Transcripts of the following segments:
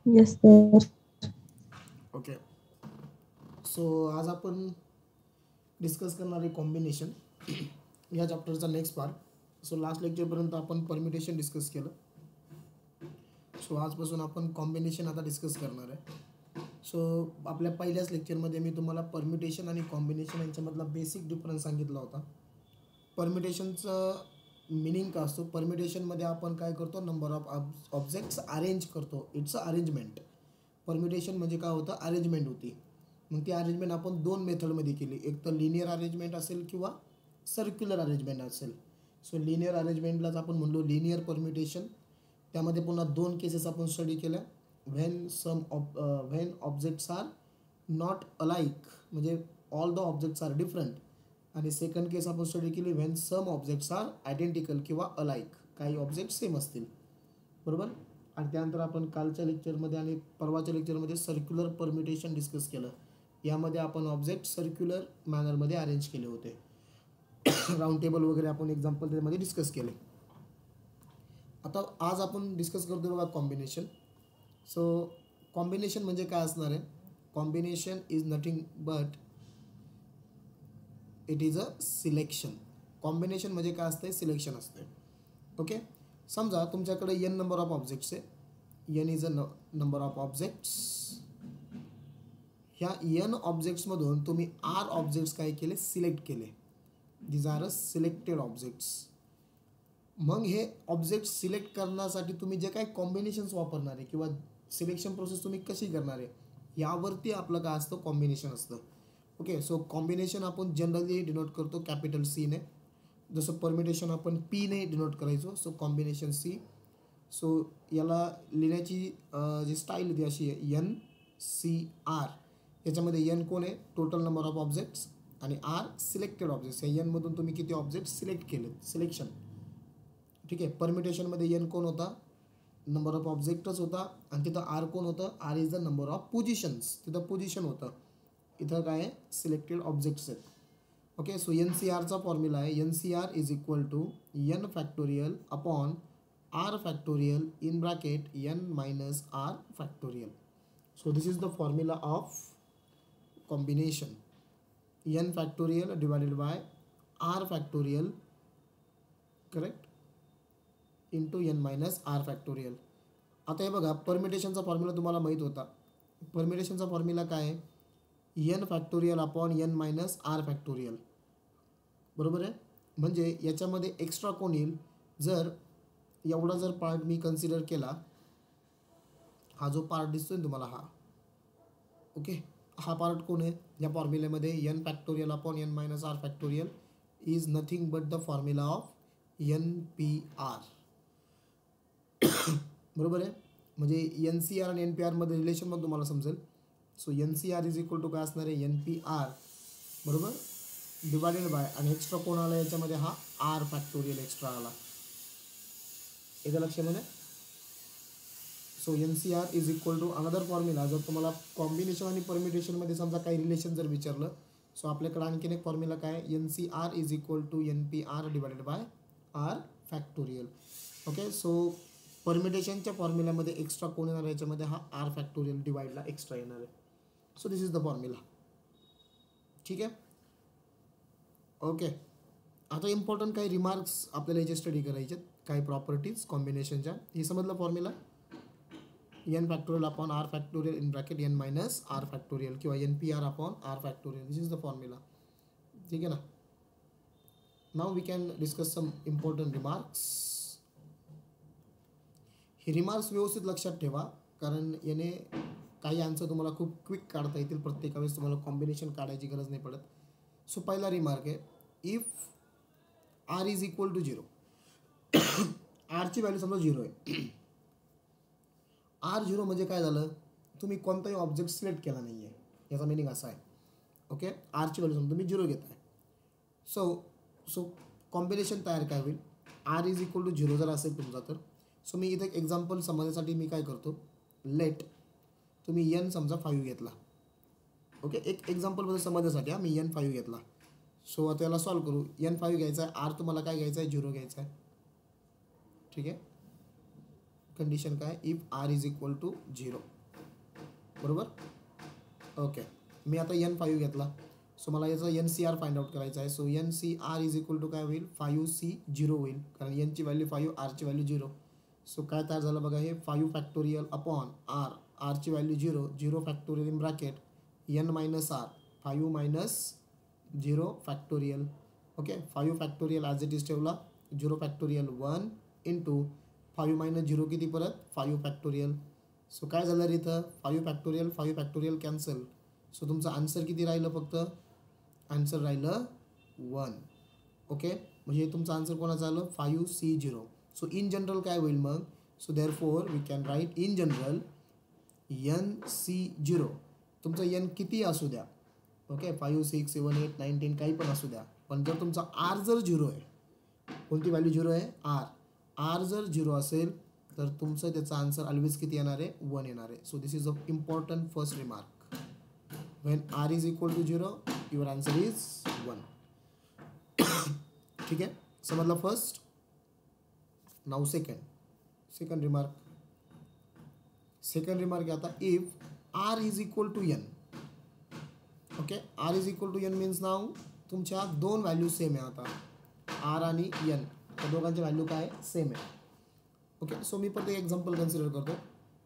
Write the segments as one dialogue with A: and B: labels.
A: Yes, sir.
B: Okay. So आज आपण discuss करणार आहे कॉम्बिनेशन या चॅप्टरचा नेक्स्ट पार्ट. सो लास्ट लेक्चरपर्यंत आपण परम्युटेशन डिस्कस केलं. सो आजपासून आपण कॉम्बिनेशन आता डिस्कस करणार आहे. सो आपल्या पहिल्याच लेक्चरमध्ये मी तुम्हाला परम्युटेशन आणि कॉम्बिनेशन यांच्यामधला बेसिक डिफरन्स सांगितला होता. परम्युटेशनचं मिनिंग काय असतो? परम्युटेशनमध्ये आपण काय करतो? नंबर ऑफ ऑब्जेक्ट्स अरेंज करतो. It's a arrangement. परम्युटेशन म्हणजे काय होतं? अरेंजमेंट होती. मग ती अरेंजमेंट आपण दोन मेथडमध्ये केली. एक तर लिनियर अरेंजमेंट असेल किंवा सर्क्युलर अरेंजमेंट असेल. सो लिनियर अरेंजमेंटलाच आपण म्हणलो लिनियर परम्युटेशन. त्यामध्ये पुन्हा दोन केसेस आपण स्टडी केल्या. When objects are not alike, म्हणजे all the objects are different. आणि सेकंड केस आपण स्टडी केली when some objects are identical किंवा अलाइक, काही ऑब्जेक्ट सेम असतील. बरोबर. आणि त्यानंतर आपण कालच्या लेक्चरमध्ये आणि परवाच्या लेक्चरमध्ये सर्क्युलर परम्युटेशन डिस्कस केलं. यामध्ये आपण ऑब्जेक्ट सर्क्युलर मॅनरमध्ये अरेंज केले होते. राऊंड टेबल वगैरे आपण एक्झाम्पल त्यामध्ये डिस्कस केले. आता आज आपण डिस्कस करतो बघा कॉम्बिनेशन. सो कॉम्बिनेशन म्हणजे काय असणार आहे? Combination is nothing but it is a selection. Combination म्हणजे काय असतं? सिलेक्शन असते. ओके. समजा तुमच्याकडे n नंबर ऑफ ऑब्जेक्ट्स आहे. n is a number of objects. ह्या n ऑब्जेक्ट्समधून तुम्ही r ऑब्जेक्ट्स काय केले? सिलेक्ट केले. These are a selected objects. मग हे ऑब्जेक्ट सिलेक्ट करण्यासाठी तुम्ही जे काही कॉम्बिनेशन्स वापरणार आहे किंवा सिलेक्शन प्रोसेस तुम्ही कशी करणार आहे यावरती आपलं काय असतं? कॉम्बिनेशन असतं. ओके. सो कॉम्बिनेशन आपण जनरली डिनोट करतो कॅपिटल सीने. जसं परम्युटेशन आपण पीने डिनोट करायचो. So combination C. सो याला लिहिण्याची जी स्टाईल ती अशी आहे NCR. याच्यामध्ये n कोण आहे? Total number of objects. आणि R सिलेक्टेड ऑब्जेक्ट्स. या n मधून तुम्ही किती ऑब्जेक्ट सिलेक्ट केले? सिलेक्शन. ठीक आहे. परम्युटेशनमध्ये n कोण होता? नंबर ऑफ ऑब्जेक्टच होता. आणि तिथं R कोण होतं? R is the number of positions. तिथं पोझिशन होतं. इथं काय आहे? सिलेक्टेड ऑब्जेक्ट्स आहेत. ओके. सो NCRचा फॉर्म्युला आहे NCR is equal to n factorial upon R factorial in bracket n minus R factorial. So this is the formula of combination. n factorial divided by R factorial, correct, into n minus R factorial. आता हे बघा, परम्युटेशनचा formula तुम्हाला माहीत होता. परम्युटेशनचा formula काय आहे? n factorial upon n minus R factorial. बरोबर आहे. म्हणजे याच्यामध्ये एक्स्ट्रा कोण येईल? जर एवढा जर पार्ट मी कन्सिडर केला, हा जो पार्ट दिसतोय तुम्हाला हा, ओके, हा पार्ट कोण आहे या फॉर्म्युल्यामध्ये? n factorial upon n minus R factorial is nothing but the formula of NPR. बरोबर आहे. म्हणजे NCR आणि NPR मध्ये रिलेशन मग तुम्हाला समजेल. So NCR is equal to काय असणार आहे? NPR. बरोबर. डिवायडेड बाय, आणि एक्स्ट्रा कोण आला याच्यामध्ये? हा R फॅक्टोरियल एक्स्ट्रा आला. याच्या लक्षामध्ये. So NCR is equal to another formula. जर तुम्हाला कॉम्बिनेशन आणि परम्युटेशनमध्ये समजा काही रिलेशन जर विचारलं, सो आपल्याकडे आणखीन एक फॉर्म्युला काय? NCR is equal to NPR divided by R factorial. Okay. So परम्युटेशनच्या फॉर्म्युल्यामध्ये एक्स्ट्रा कोण येणार याच्यामध्ये? हा R फॅक्टोरियल डिवाइडला एक्स्ट्रा येणार आहे. So this is the formula. ठीक आहे. ओके. आता इम्पॉर्टंट काही रिमार्क्स आपल्याला याचे स्टडी करायचे आहेत. काही प्रॉपर्टीज कॉम्बिनेशनच्या. हे समजलं formula? n factorial upon R factorial in bracket n minus R factorial किंवा NPR upon R factorial. This is the formula. ठीक आहे ना. Now we can discuss some important remarks. हे रिमार्क्स व्यवस्थित लक्षात ठेवा, कारण याने काही आन्सर तुम्हाला खूप क्विक काढता येतील. प्रत्येक वेळेस तुम्हाला कॉम्बिनेशन काढायची गरज नाही पडत. सो पहिला रिमार्क आहे, if R is equal to 0. आरची व्हॅल्यू समजा 0 आहे. R0 म्हणजे काय झालं? तुम्ही कोणताही ऑब्जेक्ट सिलेक्ट केला नाही आहे, याचा मिनिंग असा आहे. ओके. आरची व्हॅल्यू समजा तुम्ही 0 घेत आहे. सो कॉम्बिनेशन तयार काय होईल? R इज इक्वल टू 0 जर असेल तुमचा तर. सो मी इथे एक एक्झाम्पल समजण्यासाठी मी काय करतो? लेट तुम्ही n समजा 5 घेतला. ओके. एक एक्झाम्पलमध्ये समजण्यासाठी मी n 5 घेतला. सो आता याला सॉल्व करू. n 5 घ्यायचा आहे. R तुम्हाला काय घ्यायचं आहे? 0 घ्यायचा आहे. ठीक आहे. कंडिशन काय? If R is equal to 0. बरोबर. ओके, मी आता N5 घेतला. सो मला याचा NCR फाइंड आउट करायचा आहे. So NCR is equal to काय होईल, 5C0 होईल, कारण Nची व्हॅल्यू 5, Rची व्हॅल्यू 0. सो काय तयार झालं बघा, हे 5 फॅक्टोरियल अपॉन R, Rची value 0, 0 factorial in bracket N minus R, 5 minus 0 factorial. Okay, 5 factorial as it is ठेवला, 0 फॅक्टोरियल 1 इंटू 5 मायनस 0 किती परत 5 फॅक्टोरियल. सो काय झालं रे इथं, 5 फॅक्टोरियल कॅन्सल. सो तुमचं आन्सर किती राहिलं, फक्त आन्सर राहिलं 1. ओके, म्हणजे तुमचं आन्सर कोणाचं आलं, 5C0. सो इन जनरल काय होईल मग, so therefore we can write in general NC0. तुमचं N किती असू द्या, ओके, 5, 6, 7, 8, 9, 10 काही पण असू द्या, पण जर तुमचा R जर 0 आहे, कोणती व्हॅल्यू 0 आहे, R जर 0 असेल तर तुमचं त्याचा आन्सर ऑलवेज किती येणार आहे, 1 येणार आहे. So this is a important first remark. When R is equal to 0 your answer is 1. ठीक आहे, समजला first. Now second remark. Second remark आता, if R is equal to N. Okay, R is equal to N means now तुमच्या दोन value same आहे. आता R आणि N त्या दोघांची व्हॅल्यू काय सेम आहे. ओके, सो मी पण एक एक्झाम्पल कन्सिडर करतो.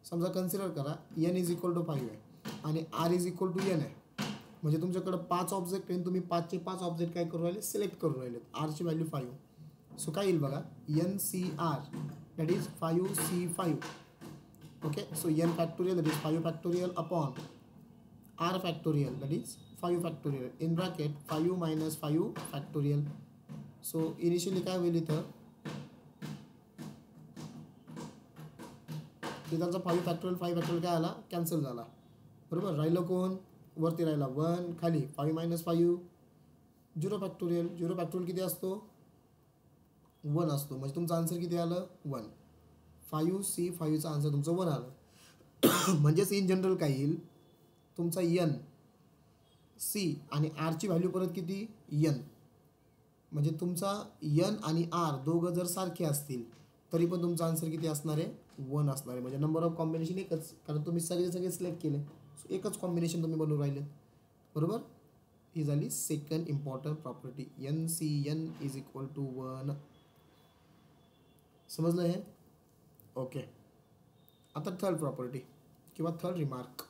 B: समजा कन्सिडर करा N इज इक्वल टू 5 आहे आणि R is equal to N आहे. म्हणजे तुमच्याकडे 5 ऑब्जेक्ट आहे, तुम्ही 5चे 5 ऑब्जेक्ट काय करू राहिले, सिलेक्ट करू राहिलेत. Rची व्हॅल्यू 5. सो काय येईल बघा, NCR that is 5C5. Okay, so N factorial that is 5 factorial upon R factorial that is 5 factorial in bracket 5 minus 5 factorial. So initially काय होईल इथं, इथलचा 5 फॅक्टोरियल काय आला, कॅन्सल झाला. बरोबर, राहिलं कोण, वरती राहिला 1, खाली 5 मायनस 5 0 फॅक्टोरियल. 0 फॅक्टोरियल किती असतो, 1 असतो. म्हणजे तुमचं आन्सर किती आलं, 1. 5C5चा आन्सर तुमचं 1 आलं. म्हणजेच इन जनरल काय येईल, तुमचा N, C आणि Rची व्हॅल्यू परत किती, N. म्हणजे तुमचा N आणि R दोघं जर सारखे असतील तरी पण तुमचा आन्सर किती असणार आहे, 1 असणार आहे. म्हणजे नंबर ऑफ कॉम्बिनेशन एकच, कारण तुम्ही सगळे सिलेक्ट केले. सो एकच कॉम्बिनेशन तुम्ही बनवून राहिले. बरोबर, ही झाली second important property, NCN is equal to 1. समजलं हे. ओके, आता थर्ड प्रॉपर्टी किंवा थर्ड रिमार्क.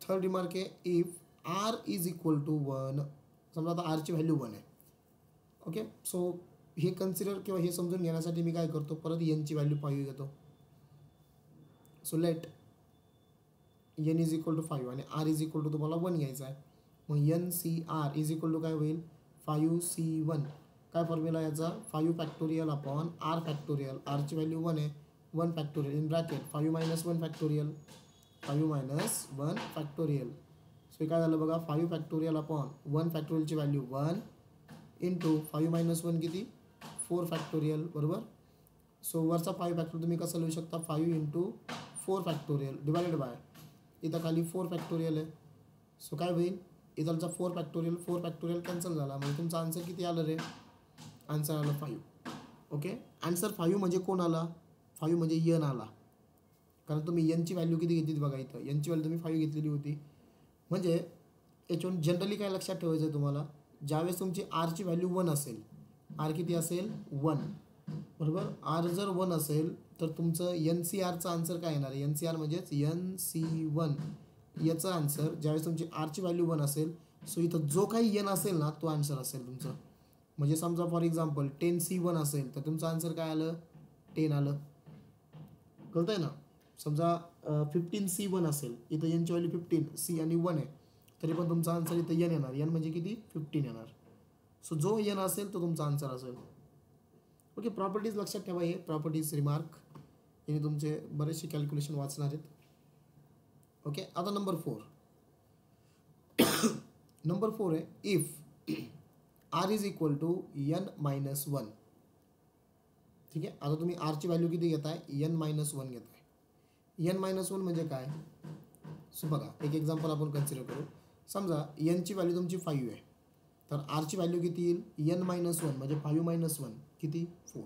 B: थर्ड रिमार्क आहे, if R is equal to 1. समजा आता Rची व्हॅल्यू 1 आहे. ओके, सो हे कन्सिडर किंवा हे समजून घेण्यासाठी मी काय करतो, परत Nची व्हॅल्यू 5 घेतो. So let N is equal to 5 आणि R इज इक्वल टू तुम्हाला 1 घ्यायचा आहे. मग NCR इज इक्वल टू काय होईल, 5C1. काय फॉर्म्युला याचा, 5 फॅक्टोरियल अपॉन R फॅक्टोरियल. Rची व्हॅल्यू 1 आहे, 1 factorial in bracket 5 minus 1 factorial, 5 minus 1 factorial. So काय झालं बघा, 5 फॅक्टोरियल अपॉन 1 फॅक्टोरियलची व्हॅल्यू 1 इंटू 5 मायनस 1 किती, 4 फॅक्टोरियल. बरोबर, सो वरचा 5 फॅक्टोरियल तुम्ही कसं लिहू शकता, 5 इंटू 4 फॅक्टोरियल डिवायडेड बाय, इथं खाली 4 फॅक्टोरियल आहे. सो काय होईल, इथलचा 4 फॅक्टोरियल कॅन्सल झाला. म्हणजे तुमचा आन्सर किती आलं रे, आन्सर आलं 5. ओके, आन्सर 5 म्हणजे कोण आला, 5 म्हणजे N आला. कारण तुम्ही Nची व्हॅल्यू किती घेतली बघा, इथं Nची व्हॅल्यू तुम्ही 5 घेतलेली होती. म्हणजे याच्यावरून जनरली काय लक्षात ठेवायचं आहे तुम्हाला, ज्यावेळेस तुमची Rची व्हॅल्यू 1 असेल, R किती असेल, 1. बरोबर, R जर 1 असेल तर तुमचं NCRचं आन्सर काय येणार आहे, NCR म्हणजेच NC1 याचं आन्सर. ज्यावेळेस तुमची Rची व्हॅल्यू 1 असेल, सो इथं जो काही N असेल ना तो आन्सर असेल तुमचं. म्हणजे समजा फॉर एक्झाम्पल 10C1 असेल तर तुमचं आन्सर काय आलं, 10 आलं. कळतंय ना. समजा 15C1 असेल, इथं Nची व्हॅल्यू 15, C आणि 1 आहे, तरी पण तुमचा आन्सर इथं N येणार. N म्हणजे किती, 15 येणार. सो जो N असेल तो तुमचा आन्सर असेल. ओके, प्रॉपर्टीज लक्षात ठेवा, हे प्रॉपर्टीज रिमार्क याने तुमचे बरेचसे कॅल्क्युलेशन वाचणार आहेत. ओके, आता नंबर 4. नंबर 4 आहे, if R is equal to N minus 1. ठीक आहे, आता तुम्ही Rची व्हॅल्यू किती घेताय, N मायनस 1 घेताय. N मायनस 1 म्हणजे काय, सो बघा एक एक्झाम्पल आपण कन्सिडर करू. समजा Nची व्हॅल्यू तुमची 5 आहे, तर Rची व्हॅल्यू किती येईल, N मायनस 1 म्हणजे 5 मायनस 1 किती, 4.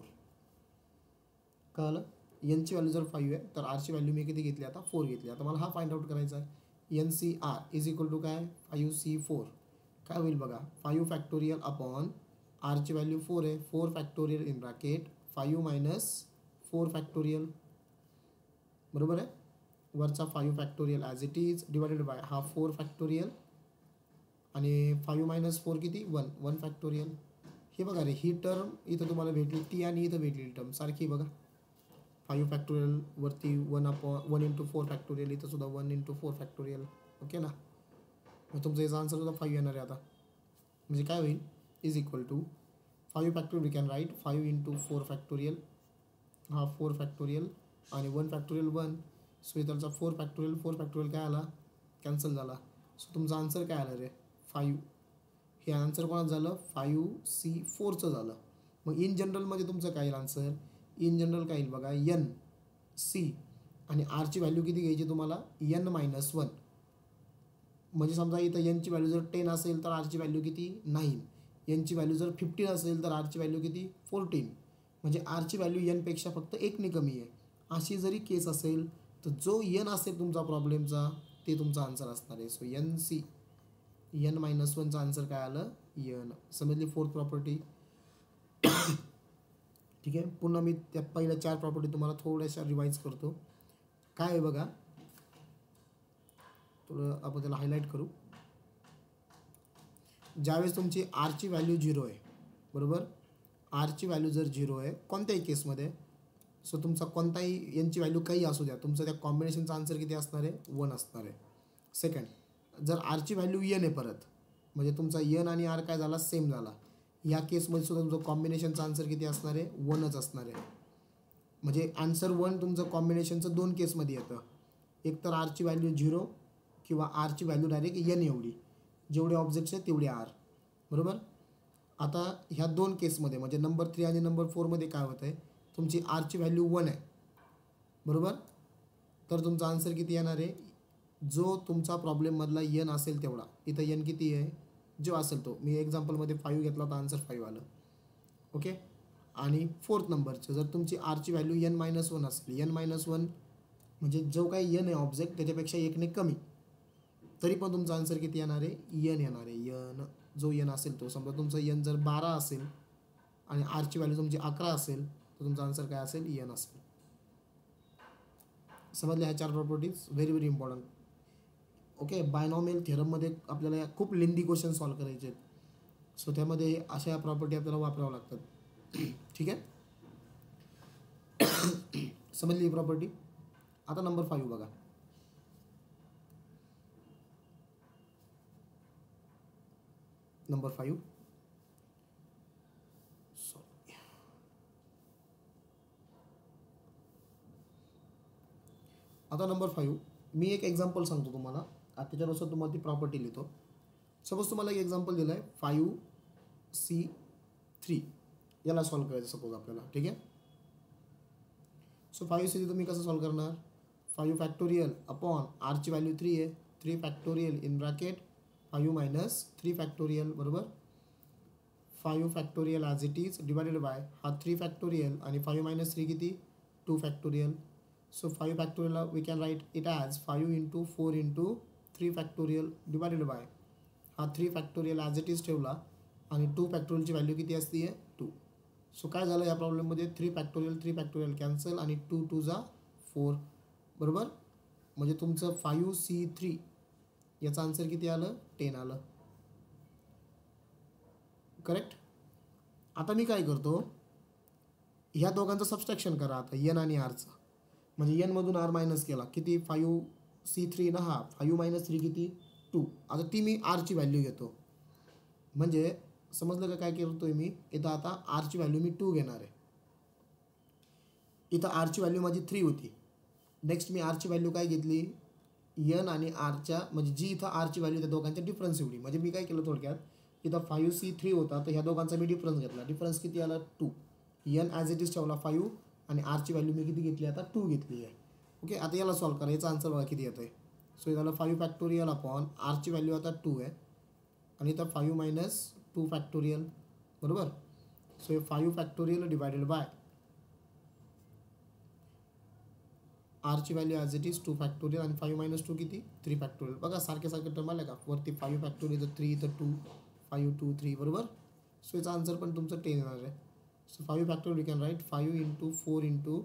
B: कळलं. एनची व्हॅल्यू जर 5 आहे तर आरची व्हॅल्यू मी किती घेतली आता 4 घेतली. आता मला हा फाइंड आउट करायचा आहे. N C R is equal to काय 5C4 काय होईल बघा 5 फॅक्टोरियल अपॉन आरची व्हॅल्यू 4 आहे 4 factorial in bracket 5 minus 4 factorial बरोबर आहे. वरचा 5 factorial as it is divided by हा 4 फॅक्टोरियल आणि 5 मायनस 4 किती 1 फॅक्टोरियल. हे बघा रे ही टर्म इथं तुम्हाला भेटली ती आणि इथं भेटलेली टर्म सारखी बघा 5 फॅक्टोरियल वरती 1 इंटू 4 फॅक्टोरियल इथं सुद्धा 1 इंटू 4 फॅक्टोरियल ओके ना. मग तुमचं याचा आन्सर सुद्धा 5 येणार आहे आता. म्हणजे काय होईल is equal to 5 factorial we can write 5 into 4 factorial हा 4 फॅक्टोरियल आणि 1 फॅक्टोरियल 1. सो इथलचा 4 फॅक्टोरियल काय आला कॅन्सल झाला. सो तुमचा आन्सर काय आलं रे 5. हे आन्सर कोणाचं झालं 5C4चं झालं. मग इन जनरलमध्ये तुमचं काय येईल आन्सर इन जनरल काय येईल बघा एन सी आणि आरची व्हॅल्यू किती घ्यायची तुम्हाला n-1. म्हणजे समजा इथं एनची व्हॅल्यू जर 10 असेल तर आरची व्हॅल्यू किती 9. एनची व्हॅल्यू जर 15 असेल तर आरची व्हॅल्यू किती 14. म्हणजे आरची व्हॅल्यू एनपेक्षा फक्त 1ने कमी आहे. अशी जरी केस असेल तर जो एन असेल तुमचा प्रॉब्लेमचा ते तुमचा आन्सर असणार आहे. सो एन सी n-1चा आन्सर काय आलं एन. समजली 4th प्रॉपर्टी. ठीक आहे पुन्हा मी त्या पहिल्या 4 प्रॉपर्टी तुम्हाला थोड्याशा रिवाईज करतो. काय आहे बघा थोडं आपण त्याला हायलाईट करू. ज्यावेळेस तुमची आरची व्हॅल्यू 0 आहे बरोबर आरची व्हॅल्यू जर 0 आहे कोणत्याही केसमध्ये सो तुमचा कोणताही एनची व्हॅल्यू काही असू द्या तुमचं त्या कॉम्बिनेशनचा आन्सर किती असणार आहे 1 असणार आहे. सेकंड जर आरची व्हॅल्यू एन आहे परत म्हणजे तुमचा एन आणि आर काय झाला सेम झाला या केसमध्ये सुद्धा तुमचं कॉम्बिनेशनचा आन्सर किती असणार आहे 1च असणार आहे. म्हणजे आन्सर 1 तुमचं कॉम्बिनेशनचं 2 केसमध्ये येतं. एक तर आरची व्हॅल्यू 0 किंवा आरची व्हॅल्यू डायरेक्ट एन एवढी जेवढे ऑब्जेक्ट्स आहेत तेवढे आर बरोबर. आता ह्या 2 केसमध्ये म्हणजे नंबर 3 आणि नंबर 4मध्ये काय होतं आहे तुमची आरची व्हॅल्यू 1 आहे बरोबर. तर तुमचा आन्सर किती येणार आहे जो तुमचा प्रॉब्लेममधला एन असेल तेवढा. इथं एन किती आहे जो असेल तो मी एक्झाम्पलमध्ये 5 घेतला तर आन्सर 5 आलं ओके. आणि 4th नंबरचं जर तुमची आरची व्हॅल्यू n-1 असेल n-1 म्हणजे जो काही एन आहे ऑब्जेक्ट त्याच्यापेक्षा 1ने कमी तरी पण तुमचा आन्सर किती येणार आहे एन येणार आहे. एन जो एन असेल तो समजा तुमचा एन जर 12 असेल आणि आरची व्हॅल्यू तुमची 11 असेल तर तुमचा आन्सर काय असेल एन असेल. समजले ह्या 4 properties very very important okay. Binomial थेरममध्ये आपल्याला खूप लेंदी क्वेश्चन सॉल्व करायचे आहेत सो त्यामध्ये अशा प्रॉपर्टी आपल्याला वापरावं लागतात. ठीक आहे समजली ही प्रॉपर्टी. आता नंबर 5 बघा नंबर 5 सॉरी आता नंबर 5 मी एक एक्झाम्पल सांगतो तुम्हाला त्याच्यानुसार तुम्हाला ती प्रॉपर्टी लिहितो. सपोज तुम्हाला एक एक्झाम्पल दिलं आहे 5C3 याला सॉल्व करायचं सपोज आपल्याला ठीक आहे. सो 5C3 तुम्ही कसं सॉल्व करणार 5 फॅक्टोरियल अपॉन आरची व्हॅल्यू 3 आहे 3 factorial in bracket 5 minus 3 factorial बरोबर. 5 factorial as it is divided by हा 3 फॅक्टोरियल आणि 5 मायनस 3 किती 2 factorial. So 5 factorial we can write it as 5 into 4 into 3 factorial divided by हा 3 factorial as it is ठेवला आणि 2 factorialची value किती असते 2. So काय झालं या प्रॉब्लेममध्ये 3 फॅक्टोरियल कॅन्सल आणि 2 2 जा 4 बरोबर. म्हणजे तुमचं 5C3 याचा आन्सर किती आलं 10 आलं करेक्ट. आता मी काय करतो ह्या दोघांचं सबस्ट्रॅक्शन करा आता एन आणि आरचं म्हणजे एनमधून आर मायनस केला किती 5C3 ना हा 5 मायनस 3 किती 2. आता ती मी आरची व्हॅल्यू घेतो म्हणजे समजलं का काय करतोय मी इथं आता आरची व्हॅल्यू मी 2 घेणार आहे. इथं आरची व्हॅल्यू माझी 3 होती. नेक्स्ट मी आरची व्हॅल्यू काय घेतली एन आणि आरच्या म्हणजे जी इथं आरची व्हॅल्यू त्या दोघांच्या डिफरन्स एवढी म्हणजे मी काय केलं थोडक्यात इथं 5C3 होता तर ह्या दोघांचा मी डिफरन्स घेतला. डिफरन्स किती आला 2. एन ॲज इट इज ठेवला 5 आणि आरची व्हॅल्यू मी किती घेतली आता 2 घेतली आहे ओके. आता याला सॉल्व करा याचा आन्सर बघा किती येतं आहे. सो झालं 5 फॅक्टोरियल अपॉन आरची व्हॅल्यू आता 2 आहे आणि इथं 5 मायनस 2 फॅक्टोरियल बरोबर. सो हे 5 फॅक्टोरियल डिवायडेड बाय आरची value as it is 2 factorial आणि 5 मायनस 2 किती 3 फॅक्टोरियल. बघा सारखे सारखे टर्म आले का, वरती 5 फॅक्टोरियल तर 3 तर 2 5 2 3 बरोबर. सो याचा आन्सर पण तुमचं 10 येणार आहे. So 5 factorial we can write 5 into 4 into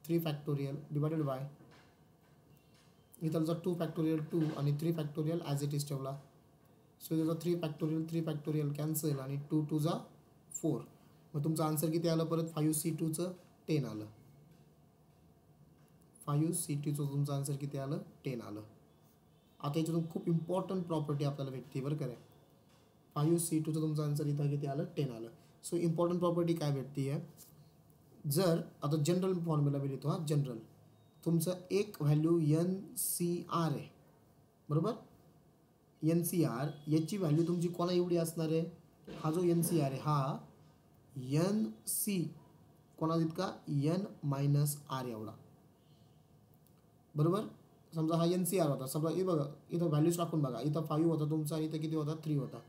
B: 3 factorial divided by इथं 2 फॅक्टोरियल 2 आणि 3 फॅक्टोरियल ॲज इट इज ठेवला. सो त्याचा 3 फॅक्टोरियल कॅन्सल आणि 2 2 जा 4. मग तुमचं आन्सर किती आलं परत 5C2चं 10 आलं. 5C2चं तुमचं आन्सर किती आलं 10 आलं. आता याच्यातून खूप इम्पॉर्टंट प्रॉपर्टी आपल्याला भेटते बरं का रे. 5C2चं तुमचं आन्सर इथं किती आलं 10 आलं. सो इम्पॉर्टंट प्रॉपर्टी काय भेटते आहे, जर आता जनरल फॉर्म्युला मी लिहितो हां. जनरल तुमचं एक व्हॅल्यू NCR आहे बरोबर. NCR याची व्हॅल्यू तुमची कोणा एवढी असणार आहे, हा जो NCR आहे हा NC कोणा इतका N-R एवढा बरोबर. समजा हा NCR होता. समजा हे बघा इथं व्हॅल्यूज टाकून बघा, इथं 5 होता तुमचा आणि इथं किती होता 3 होता.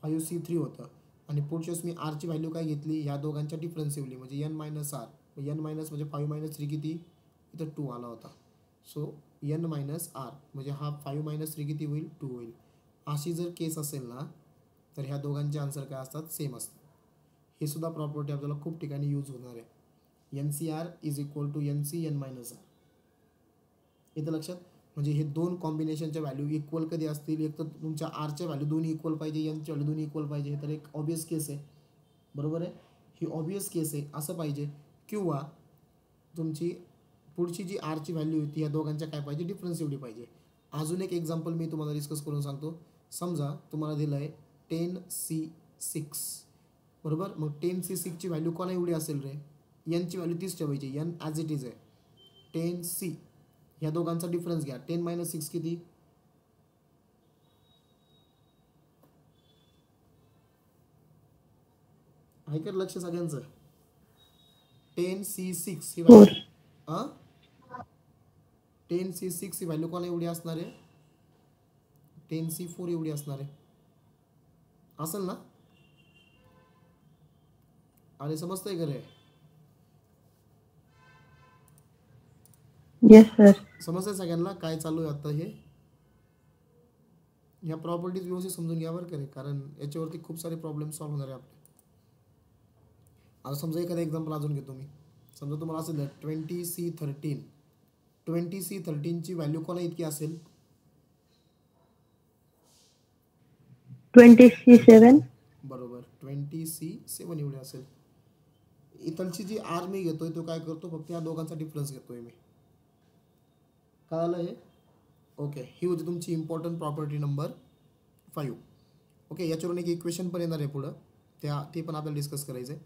B: 5C3 होतं आणि पुढच्या वेळेस मी आरची व्हॅल्यू काय घेतली, ह्या दोघांच्या डिफरन्सिवली म्हणजे N-R. N मायनस म्हणजे 5 मायनस 3 किती इथं 2 आला होता. सो N-R म्हणजे हा 5 मायनस 3 किती होईल 2 होईल. अशी जर केस असेल ना तर ह्या दोघांचे आन्सर काय असतात सेम असतात. हे सुद्धा प्रॉपर्टी आपल्याला खूप ठिकाणी यूज होणार आहे. NCR is equal to NC N-R. इथं लक्षात म्हणजे हे दोन कॉम्बिनेशनच्या व्हॅल्यू इक्वल कधी असतील, एक तर तुमच्या आरच्या व्हॅल्यू दोन्ही इक्वल पाहिजे, एनच्या व्हॅल्यू दोन्ही इक्वल पाहिजे. हे तर एक ऑब्वियस केस आहे बरोबर आहे. ही ऑब्वियस केस आहे असं पाहिजे. किंवा तुमची पुढची जी आरची व्हॅल्यू होती या दोघांच्या काय पाहिजे डिफरन्स एवढी पाहिजे. अजून एक एक्झाम्पल मी तुम्हाला डिस्कस करून सांगतो. समजा तुम्हाला दिलं आहे 10C6 बरोबर. मग 10C6ची व्हॅल्यू कोणा एवढी असेल रे, एनची व्हॅल्यू तीच ठेवायची, N ॲज इट इज आहे. 10C ह्या दोघांचा डिफरन्स घ्या. 10 मायनस 6 किती ऐकर लक्ष सगळ्यांचं. 10C6 ही व्हॅल्यू 10C6 ही व्हॅल्यू कोणा एवढी असणार आहे 10C4 एवढी असणार आहे असेल ना. अरे समजतंय का रे.
A: Yes sir.
B: समजतंय सगळ्यांना काय चालू आहे आता. हे ह्या प्रॉपर्टीज व्यवस्थित समजून घ्या बरं का रे, कारण याच्यावरती खूप सारे प्रॉब्लेम सॉल्व्ह होणार आहे आपले. आता समजा एखादं एक्झाम्पल अजून घेतो मी. समजा तुम्हाला असेल 20C13 20C13ची व्हॅल्यू कोणा इतकी असेल
A: 20C7
B: बरोबर. 20C7 एवढी असेल. इथलची जी आर मी घेतोय तो काय करतो फक्त या दोघांचा डिफरन्स घेतोय मी. कळालं हे. ओके ही होती तुमची इम्पॉर्टंट प्रॉपर्टी नंबर 5. ओके याच्यावरून एक इक्वेशन पण येणार आहे पुढं, ते पण आपल्याला डिस्कस करायचं आहे.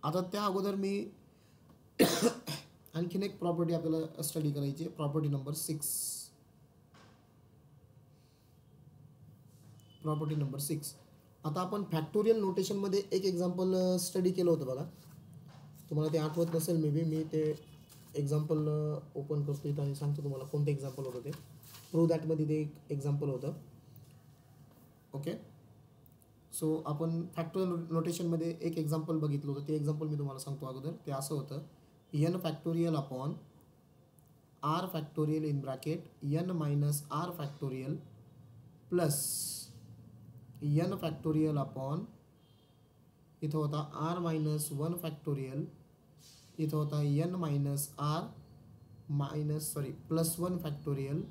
B: आता त्या अगोदर मी आणखीन एक प्रॉपर्टी आपल्याला स्टडी करायची आहे. Property number 6. Property number 6. आता आपण फॅक्टोरियल नोटेशनमध्ये एक एक्झाम्पल स्टडी केलं होतं बघा. तुम्हाला ते आठवत नसेल मे बी. मी ते एक्झाम्पल ओपन करतो इथं आणि सांगतो तुम्हाला कोणतं एक्झाम्पल होतं ते. प्रूव्ह दॅटमध्ये ते एक एक्झाम्पल होतं. ओके सो आपण फॅक्टोरियल नोटेशनमध्ये एक एक्झाम्पल बघितलं होतं. ते एक्झाम्पल मी तुम्हाला सांगतो अगोदर. ते असं होतं N factorial upon R factorial in bracket N minus R factorial plus N factorial upon इथं होता R मायनस 1 फॅक्टोरियल, इथं होता N minus R plus 1 factorial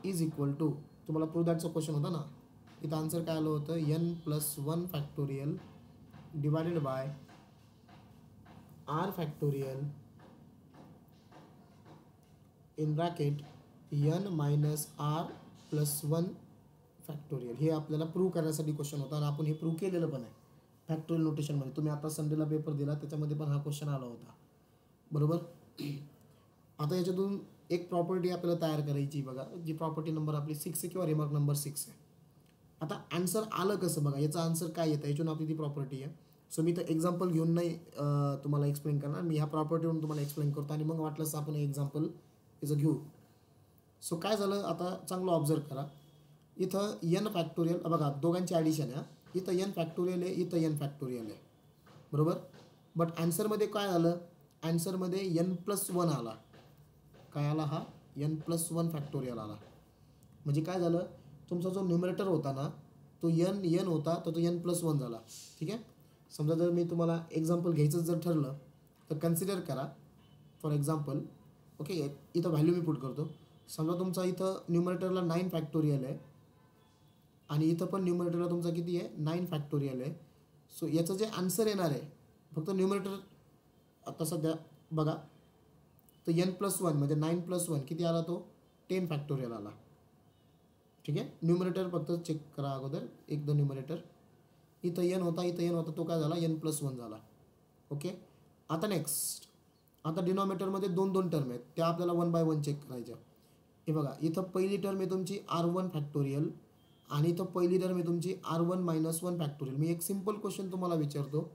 B: is equal to, तुम्हाला प्रूव्ह दॅटचा क्वेश्चन होता ना. इथं आन्सर काय आलं होतं N plus 1 factorial divided by R factorial in bracket N minus R plus 1 factorial. हे आपल्याला प्रूव्ह करण्यासाठी क्वेश्चन होता आणि आपण हे प्रूव्ह केलेलं पण आहे फॅक्टोरियल नोटेशनमध्ये. तुम्ही आता संडेला पेपर दिला त्याच्यामध्ये पण हा क्वेश्चन आला होता बरोबर. आता याच्यातून एक प्रॉपर्टी आपल्याला तयार करायची बघा, जी प्रॉपर्टी नंबर आपली 6 आहे किंवा रिमार्क नंबर 6 आहे. आता आन्सर आलं कसं बघा, याचं आन्सर काय येतं याच्यातून आपली ती प्रॉपर्टी आहे. सो मी तर एक्झाम्पल घेऊन नाही तुम्हाला एक्सप्लेन करणार, मी ह्या प्रॉपर्टीवरून तुम्हाला एक्सप्लेन करतो आणि मग वाटलंच आपण एक्झाम्पल याचं घेऊ. सो काय झालं आता चांगलं ऑब्झर्व करा. इथं N फॅक्टोरियल बघा दोघांची ॲडिशन आहे. इथं N फॅक्टोरियल आहे, इथं N फॅक्टोरियल आहे बरोबर. बट आन्सरमध्ये काय झालं ॲन्सरमध्ये n+1 आला. काय आला? हा n+1 फॅक्टोरियल आला. म्हणजे काय झालं, तुमचा जो न्युमरेटर होता ना तो n होता तर तो n+1 झाला. ठीक आहे. समजा जर मी तुम्हाला एक्झाम्पल घ्यायचं जर ठरलं तर कन्सिडर करा. फॉर एक्झाम्पल ओके, इथं व्हॅल्यू मी पुट करतो. समजा तुमचा इथं न्युमरेटरला 9 फॅक्टोरियल आहे आणि इथं पण न्युमरेटरला तुमचा किती आहे? 9 फॅक्टोरियल आहे. सो याचं जे आन्सर येणार आहे फक्त न्युमरेटर आता सध्या बघा, तर n+1 म्हणजे 9+1 किती आला? तो 10 फॅक्टोरियल आला. ठीक आहे. न्युमरेटर फक्त चेक करा अगोदर, एकदा न्युमरेटर इथं n होता, इथं n होता, तो काय झाला? n+1 झाला. ओके. आता नेक्स्ट, आता डिनॉमिनेटरमध्ये 2 टर्म आहेत, त्या आपल्याला 1 बाय 1 चेक करायच्या. हे बघा, इथं पहिली टर्म आहे तुमची r1 फॅक्टोरियल आणि इथं पहिली टर्म आहे तुमची r1 - 1 फॅक्टोरियल. मी एक सिम्पल क्वेश्चन तुम्हाला विचारतो,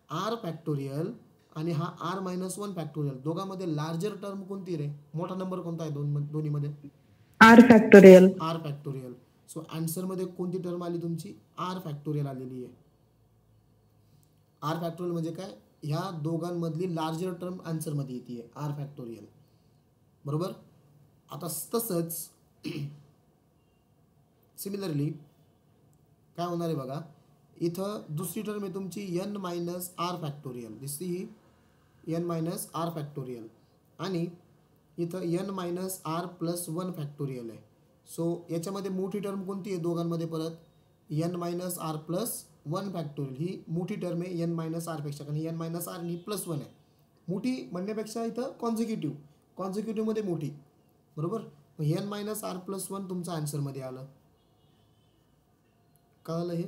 B: r फॅक्टोरियल आणि हा r - 1 फॅक्टोरियल दोघांमध्ये लार्जर टर्म कोणती रे? मोठा नंबर कोणता आहे दोन्हीमध्ये?
A: R factorial.
B: r factorial. So आन्सरमध्ये कोणती टर्म आली तुमची? r फॅक्टोरियल आलेली आहे. r फॅक्टोरियल म्हणजे काय? ह्या दोघांमधली लार्जर टर्म आन्सरमध्ये येते आहे, r फॅक्टोरियल. बरोबर. आता तसंच सिमिलरली काय होणार आहे बघा, इथं दुसरी टर्म आहे तुमची n - r फॅक्टोरियल. दिसते ही n - r फॅक्टोरियल आणि इथं n - r+1 फॅक्टोरियल आहे. सो याच्यामध्ये मोठी टर्म कोणती आहे दोघांमध्ये? परत n - r+1 फॅक्टोरियल ही मोठी टर्म आहे n - r पेक्षा, कारण n - r आणि +1 आहे. मोठी म्हणण्यापेक्षा इथं कॉन्झिक्युटिव्हमध्ये मोठी. बरोबर. n - r+1 तुमचं आन्सरमध्ये आलं. कळलं हे?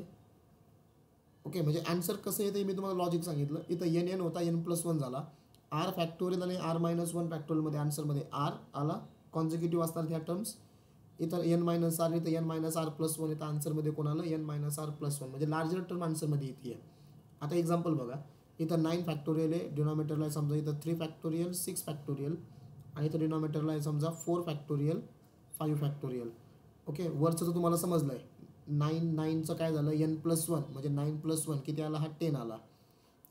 B: ओके. म्हणजे आन्सर कसं येतं मी तुम्हाला लॉजिक सांगितलं. इथं n होता, n+1 झाला. r फॅक्टोरियल आणि r - 1 फॅक्टोरियलमध्ये आन्सरमध्ये r आला. कॉन्झिक्युटिव्ह असतात ह्या टर्म्स. इथं n - r, इथं n - r+1 इथं आन्सरमध्ये कोण आलं? n - r+1 म्हणजे लार्जर टर्म आन्सरमध्ये येते. आता एक्झाम्पल बघा, इथं 9 फॅक्टोरियल आहे, डिनॉमिनेटरला आहे समजा इथं 3 फॅक्टोरियल, 6 फॅक्टोरियल आणि इथं डिनॉमिनेटरला आहे समजा 4 फॅक्टोरियल, 5 फॅक्टोरियल. ओके. वरचं तर तुम्हाला समजलं आहे. 9चं काय झालं? n+1 म्हणजे 9+1 किती आला? हा 10 आला.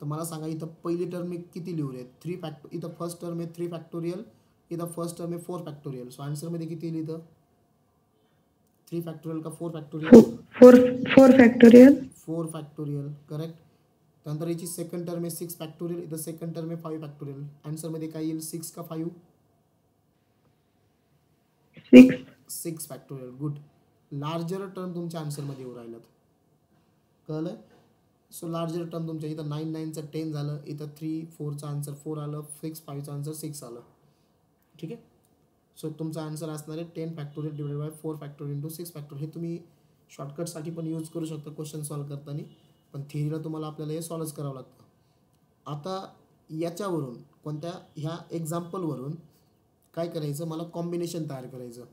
B: तर मला सांगा इथं पहिली टर्म मी किती लिहू रे? 3 इथं फर्स्ट टर्म आहे 3 फॅक्टोरियल, इथं फर्स्ट टर्म आहे 4 फॅक्टोरियल. सो आन्सरमध्ये किती येईल इथं? 3 फॅक्टोरियल का 4 फॅक्टोरियल?
A: 4 फॅक्टोरियल.
B: 4 factorial, correct. त्यानंतर याची सेकंड टर्म आहे 6 फॅक्टोरियल, इथं सेकंड टर्म आहे 5 फॅक्टोरियल. आन्सरमध्ये काय येईल? 6 का 5? 6 फॅक्टोरियल. गुड. लार्जर टर्म तुमच्या आन्सरमध्ये येऊ राहिल्यात. कळलं? सो लार्जर टर्म तुमच्या इथं 9चं 10 झालं, इथं 3 4चं आन्सर 4 आलं, 6 5चं आन्सर 6 आलं. ठीक आहे. सो तुमचा आन्सर असणार आहे 10 factorial divided by 4 factorial into 6 factorial. हे तुम्ही शॉर्टकटसाठी पण यूज करू शकता क्वेश्चन सॉल्व करताना, पण थिअरीला तुम्हाला आपल्याला हे सॉल्वच करावं लागतं. आता याच्यावरून कोणत्या ह्या एक्झाम्पलवरून काय करायचं? मला कॉम्बिनेशन तयार करायचं.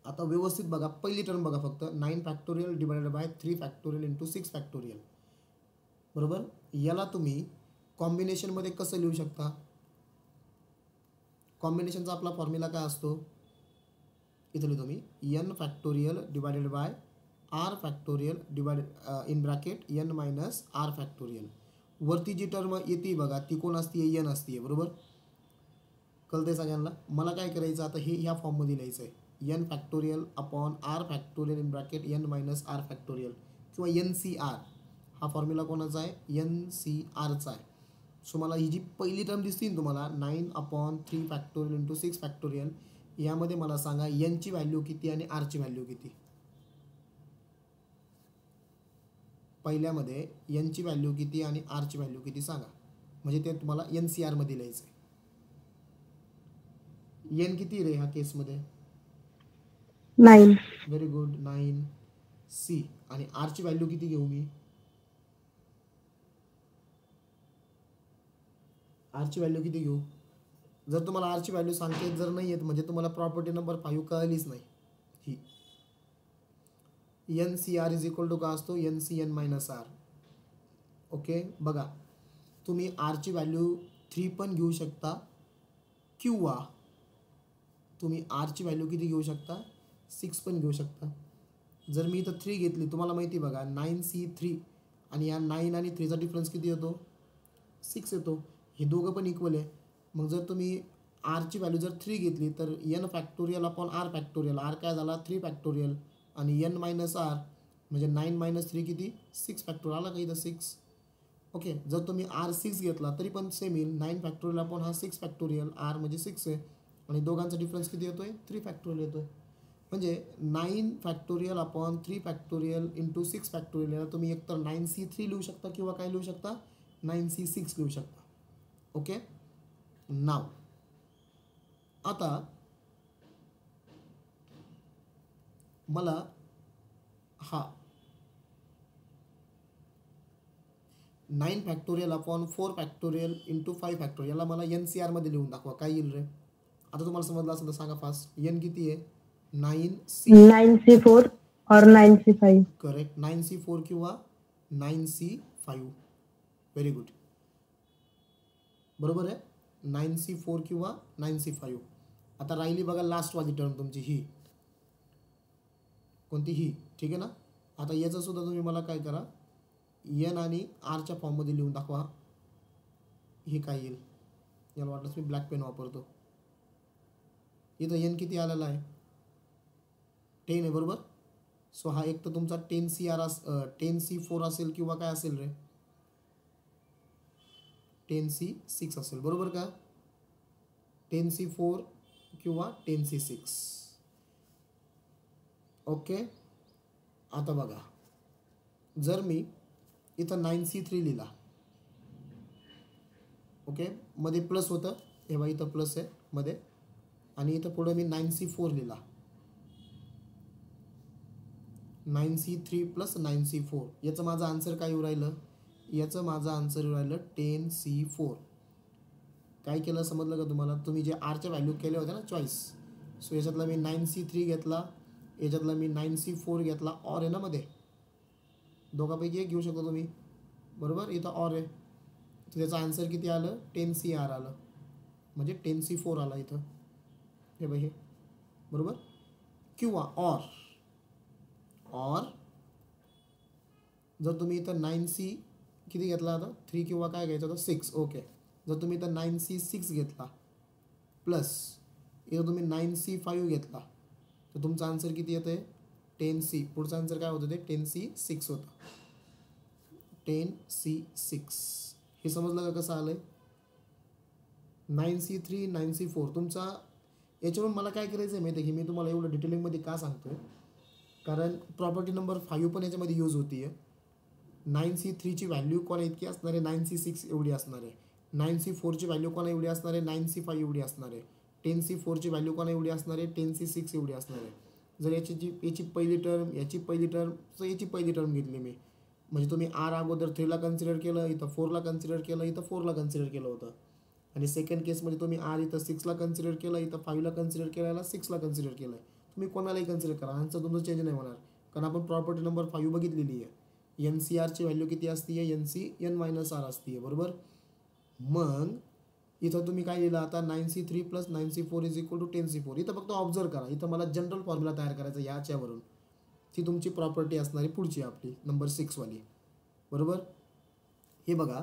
B: आता व्यवस्थित बघा, पहिली टर्म बघा फक्त 9 factorial divided by 3 factorial into 6 factorial. बरोबर. याला तुम्ही कॉम्बिनेशनमध्ये कसं लिहू शकता? कॉम्बिनेशनचा आपला फॉर्म्युला काय असतो? इथं लिहितो मी n factorial divided by r factorial divide in bracket n - r factorial. वरती जी टर्म येते बघा ती कोण असते? n असते. बरोबर. कळते सगळ्यांना? मला काय करायचं आता? हे ह्या फॉर्ममध्ये लिहायचं आहे n factorial upon r factorial in bracket n - r factorial किंवा NCR. हा फॉर्म्युला कोणाचा आहे? NCRचा आहे. सो मला ही जी पहिली टर्म दिसते ना तुम्हाला 9/3 फॅक्टोरियल इंटू 6 फॅक्टोरियल, यामध्ये मला सांगा nची व्हॅल्यू किती आणि rची व्हॅल्यू किती? पहिल्यामध्ये nची व्हॅल्यू किती आणि rची व्हॅल्यू किती सांगा. म्हणजे ते तुम्हाला NCR मध्ये लिहायचं आहे. n किती रे ह्या केसमध्ये?
A: 9.
B: Very good. 9 C. आणि rची व्हॅल्यू किती घेऊ मी? rची व्हॅल्यू किती घेऊ? जर तुम्हाला rची व्हॅल्यू सांगते जर नाही येत म्हणजे तुम्हाला प्रॉपर्टी नंबर 5 कळलीच नाही. ही NCR इज इक्वल टू काय असतो? NCN - R. ओके. बघा, तुम्ही rची व्हॅल्यू 3 पण घेऊ शकता किंवा तुम्ही rची व्हॅल्यू किती घेऊ शकता? 6 पण घेऊ शकता. जर मी इथं 3 घेतली, तुम्हाला माहिती बघा 9C 3 आणि या 9 आणि 3चा डिफरन्स किती येतो? 6 येतो. हे दोघं पण इक्वल आहे. मग जर तुम्ही आरची व्हॅल्यू जर 3 घेतली तर N factorial upon R factorial, R काय झाला 3 फॅक्टोरियल, आणि एन मायनस आर म्हणजे 9 मायनस 3 किती 6 फॅक्टोरियल आला का इथं 6. ओके, जर तुम्ही आर 6 घेतला तरी पण सेम येईल, 9 फॅक्टोरियल अपॉन हा 6 फॅक्टोरियल, आर म्हणजे 6 आहे, आणि दोघांचा डिफरन्स किती येतोय 3 फॅक्टोरियल येतोय. म्हणजे 9 factorial upon 3 factorial into 6 factorial याला तुम्ही एकतर 9C3 लिहू शकता किंवा काय लिहू शकता 9C6 लिहू शकता. ओके, नाव आता मला हा 9 factorial upon 4 factorial into 5 factorial याला मला NCR मध्ये लिहून दाखवा, काय येईल रे. आता तुम्हाला समजलं असेल तर सांगा फास्ट. एन किती आहे 9C
A: 9C4 और 9C5.
B: करेक्ट, 9C4 किंवा 9C5. व्हेरी गुड, बरोबर आहे 9C4 किंवा 9C5. आता राहिली बघा लास्टवाली टर्म तुमची ही कोणती ही, ठीक आहे ना. आता याचं सुद्धा तुम्ही मला काय करा एन आणि आरच्या फॉर्ममध्ये लिहून दाखवा हे काय येईल. याला वाटलंच मी ब्लॅक पेन वापरतो. इथं एन किती आलेला आहे 10 आहे बरोबर. सो हा एक तर तुमचा 10C4 असेल किंवा काय असेल रे 10C6 असेल बरोबर का. 10C4 किंवा 10C6. ओके, आता बघा जर मी इथं 9C3 लिहिला, ओके, मध्ये प्लस होतं हे बघा इथं प्लस आहे मध्ये, आणि इथं पुढे मी 9C4 लिहिला, 9C3 प्लस 9C4. याचं माझं आन्सर काय येऊ राहिलं, याचं माझं आन्सर येऊ राहिलं 10C4. काय केलं समजलं का तुम्हाला. तुम्ही जे आरच्या व्हॅल्यू केले होते ना चॉईस, सो याच्यातला मी 9C3 घेतला, याच्यातला मी 9C4 घेतला, ऑर आहे ना मध्ये, दोघांपैकी एक घेऊ शकतो तुम्ही बरोबर. इथं ऑर आहे तर त्याचं आन्सर किती आलं 10CR आलं, म्हणजे 10C4 आला इथं हे बघ हे बरोबर. किंवा ऑर जर तुम्ही इथं 9C किती घेतला आता 3 किंवा काय घ्यायचं होतं 6. ओके, जर तुम्ही इथं 9C6 घेतला प्लस इथं तुम्ही 9C5 घेतला तर तुमचा आन्सर किती येतं आहे 10C. पुढचा आन्सर काय होतं ते 10C6 होतं, 10C6. हे समजलं का कसं आलं आहे. 9C3 9C4 तुमचा. याच्यावरून मला काय करायचं आहे माहिती आहे की मी तुम्हाला एवढं डिटेलिंगमध्ये का सांगतो आहे, कारण प्रॉपर्टी नंबर 5 पण याच्यामध्ये यूज होती आहे. 9C3ची व्हॅल्यू कोणा इतकी असणार आहे 9C6 एवढी असणार आहे. 9C4ची व्हॅल्यू कोणा एवढी असणार आहे 9C5 एवढी असणार आहे. 10C4ची व्हॅल्यू कोणा एवढी असणार आहे 10C6 एवढी असणार आहे. जर याची पहिली टर्म याची पहिली टर्म तर याची पहिली टर्म घेतली मी, म्हणजे तुम्ही आर अगोदर 3ला कन्सिडर केलं, इथं 4ला कन्सिडर केलं, इथं 4ला कन्सिडर केलं होतं. आणि सेकंड केसमध्ये तुम्ही आर इथं 6ला कन्सिडर केलं, इथं 5ला कन्सिडर केलं, 6ला कन्सिडर केलं. तुम्ही कोणालाही कन्सिडर करा, आन्सर तुमचं चेंज नाही होणार, कारण आपण प्रॉपर्टी नंबर 5 बघितलेली आहे. NCRची व्हॅल्यू किती असते N-R असते आहे बरोबर. मग इथं तुम्ही काय लिहिलं आता 9C3 plus 9C4 is equal to 10C4. इथं फक्त ऑब्झर्व करा, इथं मला जनरल फॉर्म्युला तयार करायचा याच्यावरून. ती तुमची प्रॉपर्टी असणारी पुढची आपली नंबर 6 वाली बरोबर. हे बघा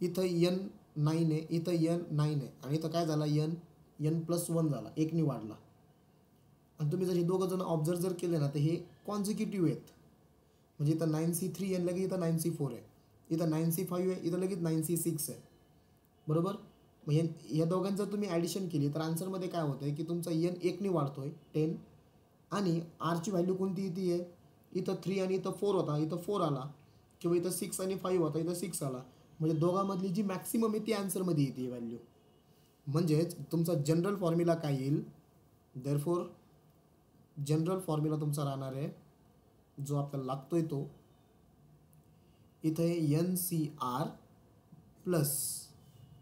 B: इथं N9 आहे, इथं N9 आहे, आणि इथं काय झाला N+1 झाला, एकनी वाढला. आणि तुम्ही जर हे दोघं जण ऑब्झर्व जर केले ना तर हे कॉन्झिक्युटिव्ह आहेत. म्हणजे इथं 9C3 आहे लगेच इथं 9C4 आहे, इथं 9C5 आहे, इथं लगेच 9C6 आहे बरोबर. मग या दोघांचं तुम्ही ॲडिशन केली तर आन्सरमध्ये काय होतं आहे की तुमचा N एकनी वाढतो आहे 10, आणि आरची व्हॅल्यू कोणती येते आहे इथं 3 आणि इथं 4 होता, इथं 4 आला, किंवा इथं 6 आणि 5 होता, इथं 6 आला. म्हणजे दोघांमधली जी मॅक्सिमम आहे ती आन्सरमध्ये येते व्हॅल्यू. म्हणजेच तुमचा जनरल फॉर्म्युला काय येईल, देअरफॉर जनरल फॉर्म्युला तुमचा राहणार आहे जो आपल्याला लागतोय तो इथं आहे NCR प्लस,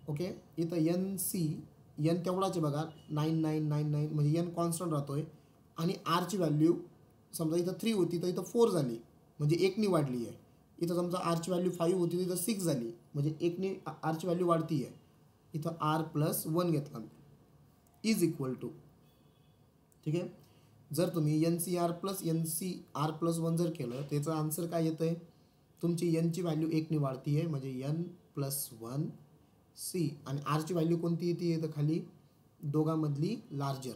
B: ओके, इथं N तेवढाच आहे बघा 9999, म्हणजे N कॉन्स्टंट राहतोय, आणि आरची व्हॅल्यू समजा इथं 3 होती तर इथं 4 झाली, म्हणजे एकनी वाढली आहे. इथं समजा आरची व्हॅल्यू 5 होती तर इथं 6 झाली, म्हणजे एकनी आरची व्हॅल्यू वाढती आहे. इथं R+1 घेतला इज इक्वल टू, ठीक आहे. जर तुम्ही NCR प्लस NCR+1 जर केलं त्याचं आन्सर काय येतं आहे तुमची Nची व्हॅल्यू एकनी वाढती आहे, म्हणजे N+1 सी आणि आरची व्हॅल्यू कोणती येते इथं खाली दोघांमधली लार्जर.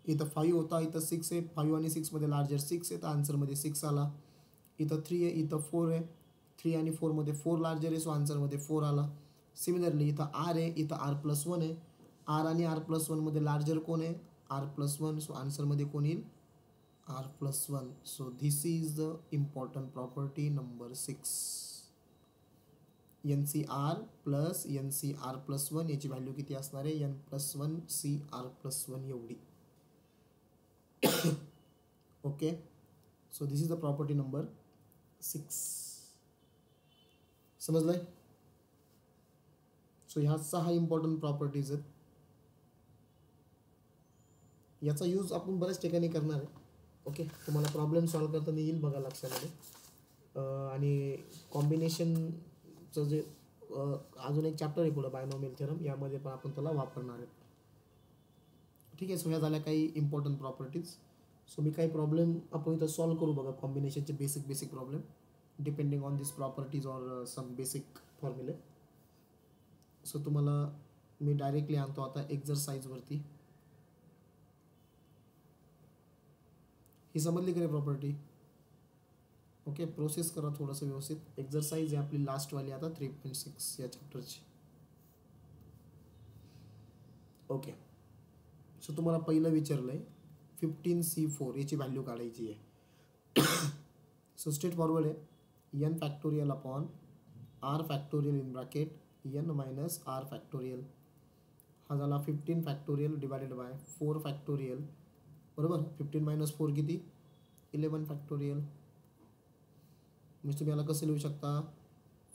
B: इथं 5 होता, इथं 6 आहे. 5 आणि 6मध्ये लार्जर 6 आहे, तर आन्सरमध्ये 6 आला. इथं 3 आहे, इथं 4 आहे. 3 आणि 4मध्ये 4 लार्जर आहे, सो आन्सरमध्ये 4 आला. सिमिलरली इथं आर आहे, इथं R+1 आहे. आर आणि R+1मध्ये लार्जर कोण आहे? R+1, सो आन्सरमध्ये कोण येईल? R+1. So this is the important property number 6. NCR plus NCR+1 याची व्हॅल्यू किती असणार आहे? N+1 CR+1 एवढी. Okay, so this is the property number 6. समजलंय? सो ह्या 6 इम्पॉर्टंट प्रॉपर्टीज आहेत. याचा यूज आपण बऱ्याच ठिकाणी करणार आहे. ओके, तुम्हाला प्रॉब्लेम सॉल्व्ह करताना येईल बघा लक्षामध्ये. आणि कॉम्बिनेशनचं जे अजून एक चॅप्टर आहे पुढं बायनॉमियल थेरम, यामध्ये पण आपण त्याला वापरणार आहे. ठीक आहे, सो ह्या झाल्या काही इम्पॉर्टंट प्रॉपर्टीज. सो मी काही प्रॉब्लेम आपण इथं सॉल्व्ह करू बघा, कॉम्बिनेशनचे basic problem depending on this properties or some basic फॉर्म्युले. सो तुम्हाला मी डायरेक्टली आणतो आता एक्झरसाइजवरती. ही समजली की नाही प्रॉपर्टी? ओके, प्रोसेस करा थोडंसं व्यवस्थित. एक्झरसाइज आहे आपली लास्टवाली आता 3.6 या चॅप्टरची. ओके, सो तुम्हाला पहिलं विचारलं आहे 15C4 याची व्हॅल्यू काढायची आहे. सो स्ट्रेट फॉरवर्ड आहे, n factorial upon r factorial in bracket n minus r factorial. हा झाला 15 फॅक्टोरियल डिवायडेड बाय 4 फॅक्टोरियल, बरोबर. 15 मायनस 4 किती? 11 फॅक्टोरियल. म्हणजे तुम्ही याला कसं लिहू शकता?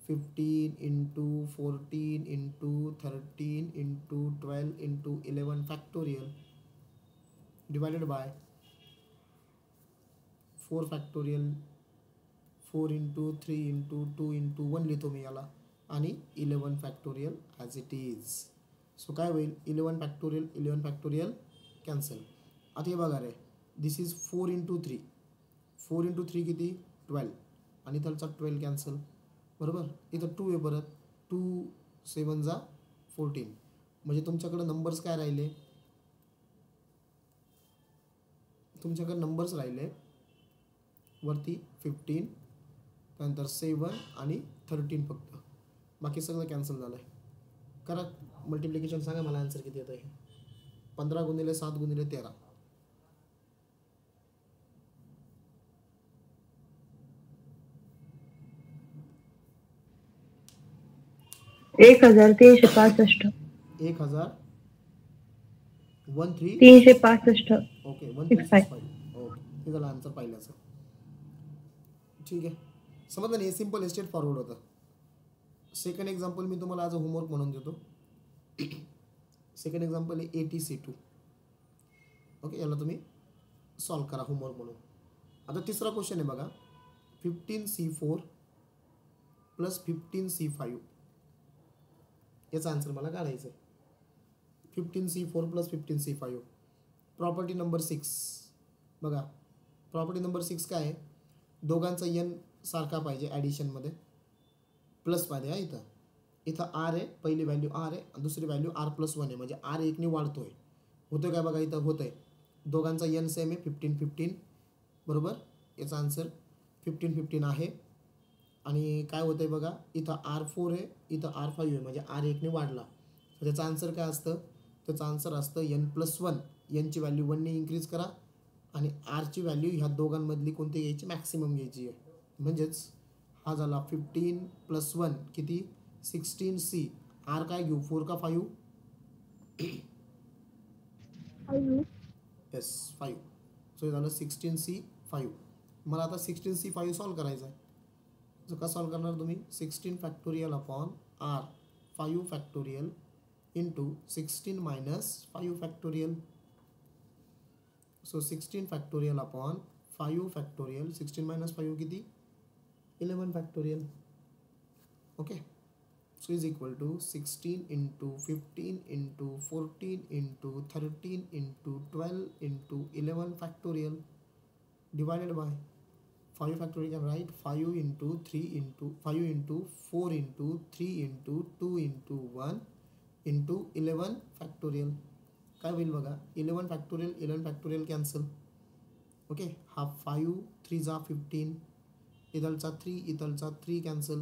B: 15 into 14 into 13 into 12 into 11 factorial divided bye 4 factorial. 4 into 3 into 2 into 1 लिहितो मी याला, आणि 11 factorial as it is. So काय होईल? 11 फॅक्टोरियल कॅन्सल. आता हे बघा रे, दिस इज 4 इंटू 3. 4 इंटू 3 किती? 12, आणि त्याचा 12 कॅन्सल, बरोबर. इथं 2 आहे परत, 2 7 जा 14. म्हणजे तुमच्याकडे नंबर्स काय राहिले? तुमच्याकडे नंबर्स राहिले वरती 15, त्यानंतर 7 आणि 13 फक्त. बाकी सगळं कॅन्सल झालं आहे. करा मल्टिप्लिकेशन, सांगा मला आन्सर किती येतं. 15 गुणिले 7 गुणिले 13.
A: 1365. 365.
B: ओके, 1365. ओके, हे झालं आन्सर पहिल्याचं. ठीक आहे, समजलं नाही? सिम्पल स्ट्रेट फॉरवर्ड होतं. सेकंड एक्झाम्पल मी तुम्हाला आज होमवर्क म्हणून देतो. सेकंड एक्झाम्पल आहे ATC2. ओके, याला तुम्ही सॉल्व करा होमवर्क म्हणून. आता तिसरा क्वेश्चन आहे बघा, 15C4 प्लस 15C5 याचा आन्सर मला काढायचं आहे. 15C4 plus 15C5. Property number 6 बघा. प्रॉपर्टी नंबर 6 काय आहे? दोघांचा n सारखा पाहिजे ॲडिशनमध्ये, प्लसमध्ये आहे. इथं R आहे, पहिली व्हॅल्यू R आहे आणि दुसरी व्हॅल्यू R+1 आहे, म्हणजे R 1ने वाढतोय. होतोय काय बघा, इथं होतंय. दोघांचा n सेम आहे 15-15, बरोबर. याचा आन्सर 15-15 आहे. आणि काय होतंय बघा, इथं R4 आहे, इथं R5 आहे, म्हणजे R 1ने वाढला. तर त्याचं आन्सर काय असतं? त्याचं आन्सर असतं n+1. nची व्हॅल्यू 1ने इन्क्रीज करा आणि आरची व्हॅल्यू ह्या दोघांमधली कोणती घ्यायची? मॅक्सिमम घ्यायची आहे. म्हणजेच हा झाला 15+1 किती? 16C. आर काय घेऊ, 4 का 5? येस 5. सो हे झालं 16C5. मला आता 16C5 सॉल्व करायचं आहे. सो का सॉल्व करणार तुम्ही? 16 factorial upon R 5 factorial into 16 minus 5 factorial. So 16 factorial upon 5 factorial. 16 minus 5 किती? 11 factorial. Okay, so is equal to 16 into 15 into 14 into 13 into 12 into 11 factorial divided by 5 factorial. Can write 5 into 3 into 5 into 4 into 3 into 2 into 1 into 11 factorial. काय होईल बघा, 11 factorial 11 factorial cancel. Okay, हा 5 3 जा 15, इथलचा 3 इथलचा 3 cancel.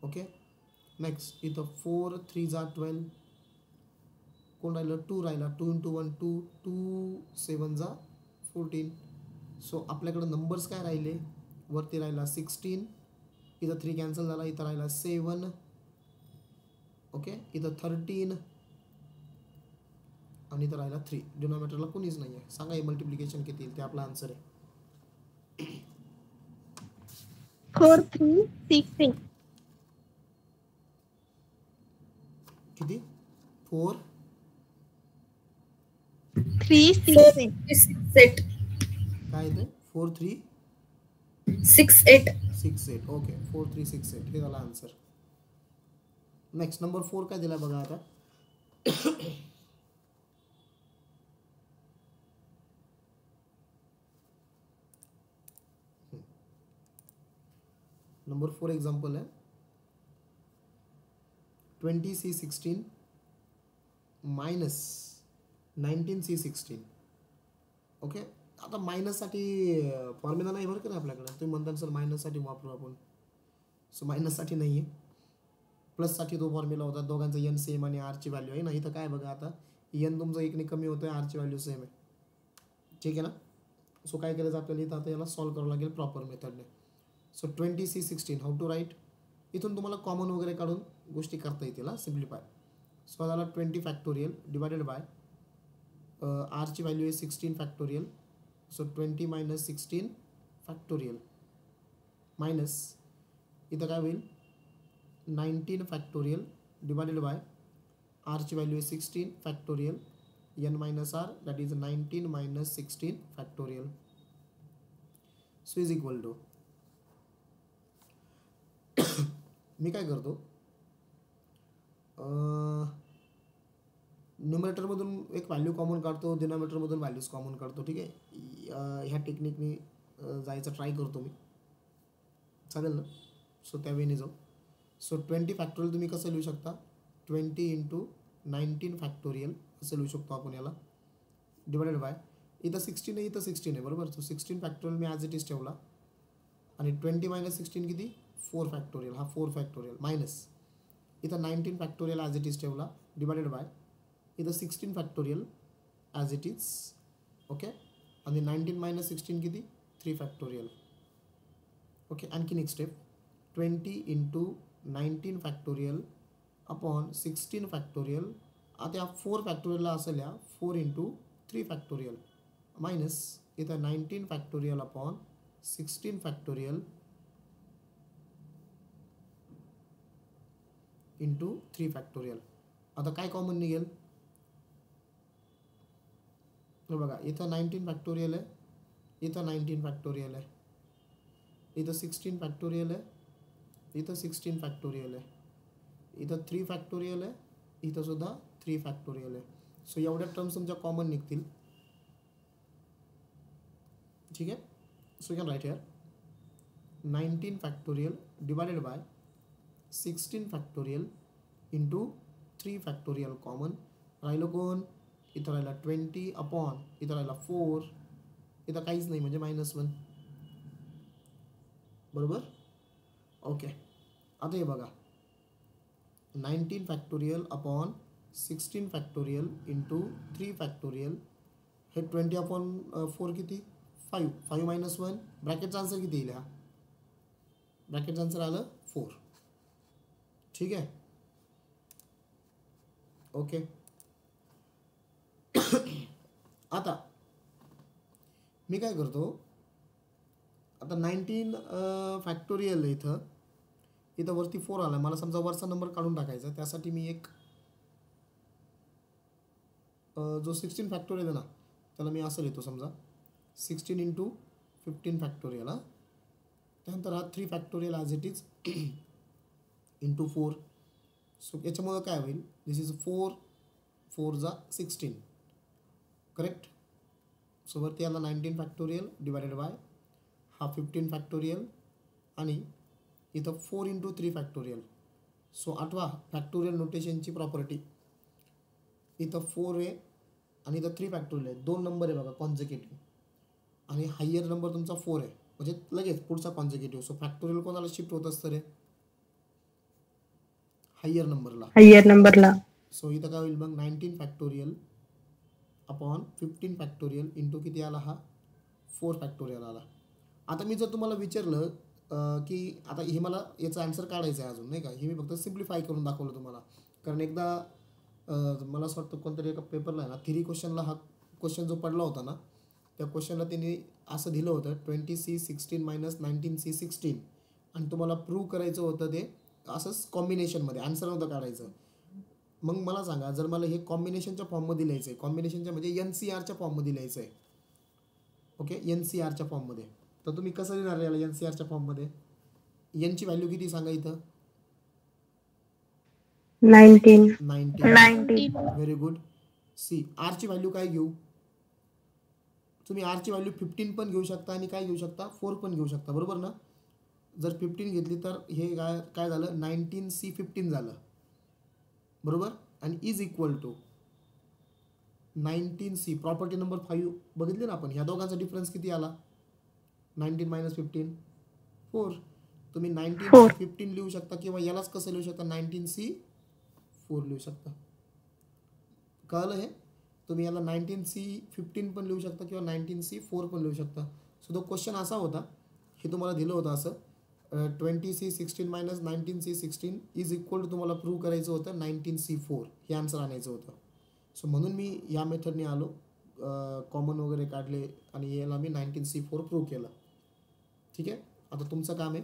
B: Okay, next इथं 4 3 जा 12, कोण राहिलं 2 राहिला, 2 इंटू 1 2, 2 7 जा 14. सो आपल्याकडं नंबर्स काय राहिले, वरती राहिला 16, इथं 3 कॅन्सल झाला, इथं राहिला 7. ओके, इथं 13 आणि इथं राहिला 3. डिनॉमिनेटरला कोणीच नाही आहे. सांगा हे मल्टिप्लिकेशन किती येईल, ते आपला आन्सर आहे.
A: 4 3 6 8.
B: किती, 4
A: 3 6
C: 4
A: 8.
C: 3 6 8.
B: काय येते, 4 3
C: 6 8.
B: 6 8. ओके, 4 3 6 8 हे झाला आन्सर. नेक्स्ट नंबर 4 काय दिला बघा आता. नंबर 4 एग्जाम्पल है 20C16 मायनस 19C16. ओके, आता मायनससाठी फॉर्म्युला नाही बरं का नाही आपल्याकडे. तुम्ही म्हणता सर मायनससाठी वापरू आपण. सो मायनससाठी नाही आहे, प्लससाठी तो फॉर्म्युला होता. दोघांचा एन सेम आणि आरची व्हॅल्यू आहे ना. इथं काय बघा आता, एन तुमचा एकने कमी होतो आहे, आरची व्हॅल्यू सेम आहे. ठीक आहे ना. सो काय करायचं आपल्याला इथं आता याला सॉल्व करावं लागेल प्रॉपर मेथडने. So 20C16 how to write. इथून तुम्हाला कॉमन वगैरे काढून गोष्टी करता येतील. सिम्प्लिफाय. सो झाला 20 फॅक्टोरियल डिवायडेड बाय आरची व्हॅल्यू आहे 16 factorial. So 20 minus 16 factorial minus इथं काय होईल 19 फॅक्टोरियल डिवायडेड बाय आरची व्हॅल्यू आहे 16 factorial, N minus R that is 19 minus 16 factorial. So is equal to, मी काय करतो, न्युमरेटरमधून एक व्हॅल्यू कॉमन काढतो, डिनॉमिनेटरमधून व्हॅल्यूज कॉमन काढतो. ठीक आहे, ह्या टेक्निकनी जायचं ट्राय करतो मी. चालेल ना. सो त्या वेळी जाऊ. सो 20 फॅक्टोरियल तुम्ही कसं लिहू शकता, 20 इंटू 19 फॅक्टोरियल असं लिहू शकतो आपण याला, डिवायडेड बाय इथं 16 आहे, इथं 16 आहे बरोबर. So 16 factorial me as it is ठेवला आणि 20 मायनस 16 किती 4 फॅक्टोरियल, हा 4 फॅक्टोरियल मायनस इथं 19 फॅक्टोरियल ॲज इट इज ठेवला डिवायडेड बाय इथं 16 factorial as it is. Okay, आणि 19 मायनस 16 किती 3 फॅक्टोरियल. ओके, आणखीन एक step 20 into 19 factorial upon 16 factorial. आता या 4 फॅक्टोरियलला असेल या 4 इंटू 3 फॅक्टोरियल मायनस इथं 19 factorial upon 16 factorial into 3 factorial. आता काय कॉमन निघेल बघा, इथं 19 फॅक्टोरियल आहे, इथं 19 फॅक्टोरियल आहे, इथं 16 फॅक्टोरियल आहे, इथं 16 फॅक्टोरियल आहे, इथं 3 फॅक्टोरियल आहे, इथं सुद्धा 3 फॅक्टोरियल आहे. सो एवढ्या टर्म्स तुमच्या कॉमन निघतील. ठीक आहे. So you can write here 19 factorial divided bye 16 factorial into 3 factorial common. राहिलं कोण, इथं राहिला 20 अपॉन इथं राहिला 4, इथं काहीच नाही म्हणजे -1 बरोबर. ओके, आता हे बघा 19 factorial upon 16 factorial into 3 factorial. हे 20 अपॉन 4 किती 5, 5 मायनस 1 ब्रॅकेटचा आन्सर किती येईल, हा ब्रॅकेटचा आन्सर आलं 4. ठीक आहे. ओके, आता मी काय करतो, आता 19 फॅक्टोरियल इथं इथं वरती 4 आला, मला समजा वरचा नंबर काढून टाकायचा. त्यासाठी मी एक जो 16 फॅक्टोरियल आहे ना त्याला मी असं लिहितो, समजा 16 इंटू 15 फॅक्टोरियल. त्यानंतर हा 3 factorial as it is into 4. So याच्यामुळं काय होईल, दिस इज 4 4 जा 16 करेक्ट. सो वरती आला 19 फॅक्टोरियल डिवायडेड बाय हा 15 फॅक्टोरियल आणि इथं 4 इंटू 3 फॅक्टोरियल. सो आठवा फॅक्टोरियल नोटेशनची प्रॉपर्टी इथं 4 आहे आणि इथं 3 फॅक्टोरियल आहे. 2 नंबर आहे बघा कॉन्झिक्युटिव्ह आणि हायर नंबर तुमचा 4 आहे म्हणजे लगेच पुढचा कॉन्झिक्युटिव्ह. सो फॅक्टोरियल कोणाला शिफ्ट होत असतं रे? हायर नंबरला.
D: हायर नंबरला.
B: सो इथं काय होईल मग 19 फॅक्टोरियल अपॉन 15 फॅक्टोरियल इंटू किती आला हा 4 फॅक्टोरियल आला. आता मी जर तुम्हाला विचारलं की आता हे मला याचा आन्सर काढायचा आहे अजून नाही का, हे मी फक्त सिम्प्लिफाय करून दाखवलं तुम्हाला. कारण एकदा मला असं वाटतं कोणतरी एका पेपरला आहे ना 3 क्वेश्चनला हा क्वेश्चन जो पडला होता ना त्या क्वेश्चनला त्यांनी असं दिलं होतं 20C16 मायनस 19C16 आणि तुम्हाला प्रूव्ह करायचं होतं ते असंच कॉम्बिनेशनमध्ये, आन्सर नव्हतं काढायचं. मग मला सांगा जर मला हे कॉम्बिनेशनच्या फॉर्ममध्ये लिहायचं आहे, कॉम्बिनेशनच्या म्हणजे NCRच्या फॉर्ममध्ये लिहायचं आहे, ओके NCRच्या फॉर्ममध्ये, तर तुम्ही कसं लिहिणार याला NCRच्या फॉर्ममध्ये? एनची व्हॅल्यू किती सांगा इथं?
D: 19.
B: Very good. सी आरची व्हॅल्यू काय घेऊ? तुम्ही आरची व्हॅल्यू 15 पण घेऊ शकता आणि काय घेऊ शकता 4 पण घेऊ शकता, बरोबर ना? जर 15 घेतली तर हे काय झालं 19C15 झालं, बरोबर. आणि is equal to 19C property number 5 बघितली ना आपण, ह्या दोघांचा डिफरन्स किती आला? 19 मायनस 15 4. तुम्ही 19C15 लिहू शकता किंवा यालाच कसं लिहू शकता 19C4 लिहू शकता. कळलं हे? तुम्ही याला 19C15 पण लिहू शकता किंवा 19C4 पण लिहू शकता. सो तो क्वेश्चन असा होता, हे तुम्हाला दिलं होतं असं 20C16 minus 19C16 is equal to तुम्हाला प्रूव्ह करायचं होतं 19C4, हे आन्सर आणायचं होतं. सो म्हणून मी या मेथडने आलो, कॉमन वगैरे काढले आणि याला मी 19C4 प्रूव्ह केलं. ठीक आहे. आता तुमचं काम आहे,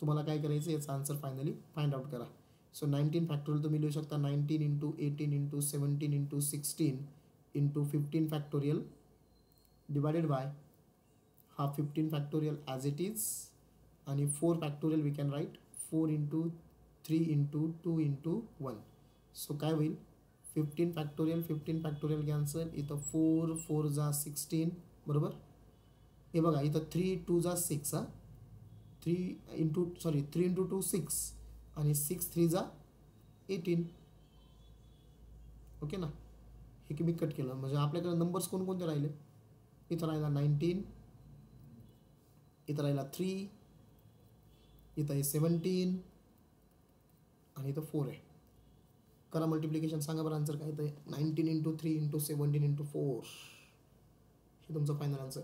B: तुम्हाला काय करायचं याचा आन्सर फायनली फाइंड आउट करा. सो 19 फॅक्टोरियल तुम्ही लिहू शकता 19 into 18 into 17 into 16 into 15 factorial divided by हा 15 फॅक्टोरियल ॲज इट इज आणि 4 factorial we can write 4 into 3 into 2 into 1. So काय होईल 15 फॅक्टोरियल कॅन्सल, इथं 4 4 जा 16, बरोबर. हे बघा इथं 3 2 जा 6 हा 3 इंटू 2 6 आणि 6 3 जा 18, ओके ना. हे की मी कट केलं म्हणजे आपल्याकडे नंबर्स कोणकोणते राहिले? इथं राहिला 19, इथं राहिला 3, इथं आहे 17 आणि इथं 4 आहे. करा मल्टिप्लिकेशन, सांगा बरं आन्सर काय येतं? 19 इंटू 3 इंटू 17 इंटू 4, हे तुमचं फायनल आन्सर.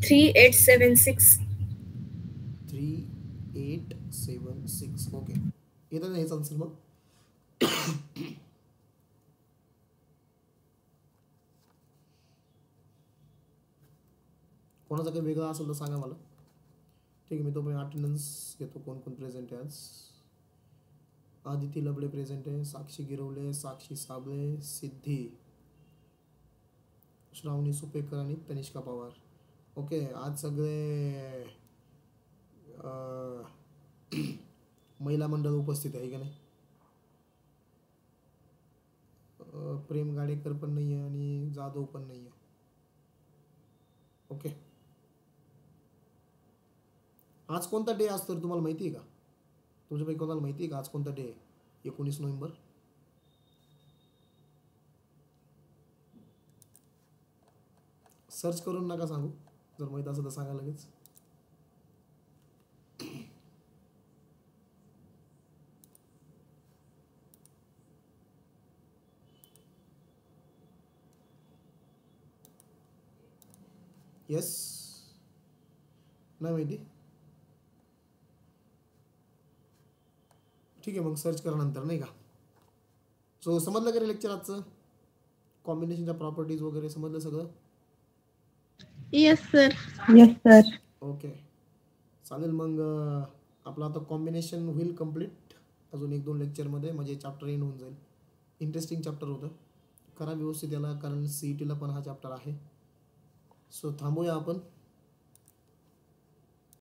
B: 3876. ओके, येतं ना हेच आन्सर मग. कोणाचा काही वेगळा असेल तर सांगा मला. ठीक आहे, मी तोपर्यंत अटेंडन्स घेतो. कोण कोण प्रेझेंट आहे आज? आदिती लबडे प्रेझेंट आहे, साक्षी गिरवले, साक्षी साबळे, सिद्धी, श्रावणी सुपेकर आणि तनिष्का पवार. ओके, आज सगळे महिला मंडळ उपस्थित आहे का नाही? प्रेम गाडेकर पण नाही आहे आणि जाधव पण नाही आहे. ओके, आज कोणता डे असतो तुम्हाला माहिती आहे का? तुमच्यापैकी कोणाला माहिती आहे का आज कोणता डे आहे? 19 नोव्हेंबर. सर्च करून नका सांगू, जर माहीत असेल तर सांगा लगेच. येस, नाही माहिती? ठीक आहे, मग सर्च करा नंतर नाही का. सो समजलं का रे लेक्चर आजचं? कॉम्बिनेशनच्या प्रॉपर्टीज वगैरे समजलं सगळं?
A: Yes sir.
B: ओके, चालेल. मग आपलं आता कॉम्बिनेशन होईल कम्प्लीट अजून 1-2 लेक्चरमध्ये, म्हणजे चॅप्टर एंड होऊन जाईल. इंटरेस्टिंग चॅप्टर होतं, करा व्यवस्थित याला, कारण CETला पण हा चॅप्टर आहे. सो थांबूया आपण.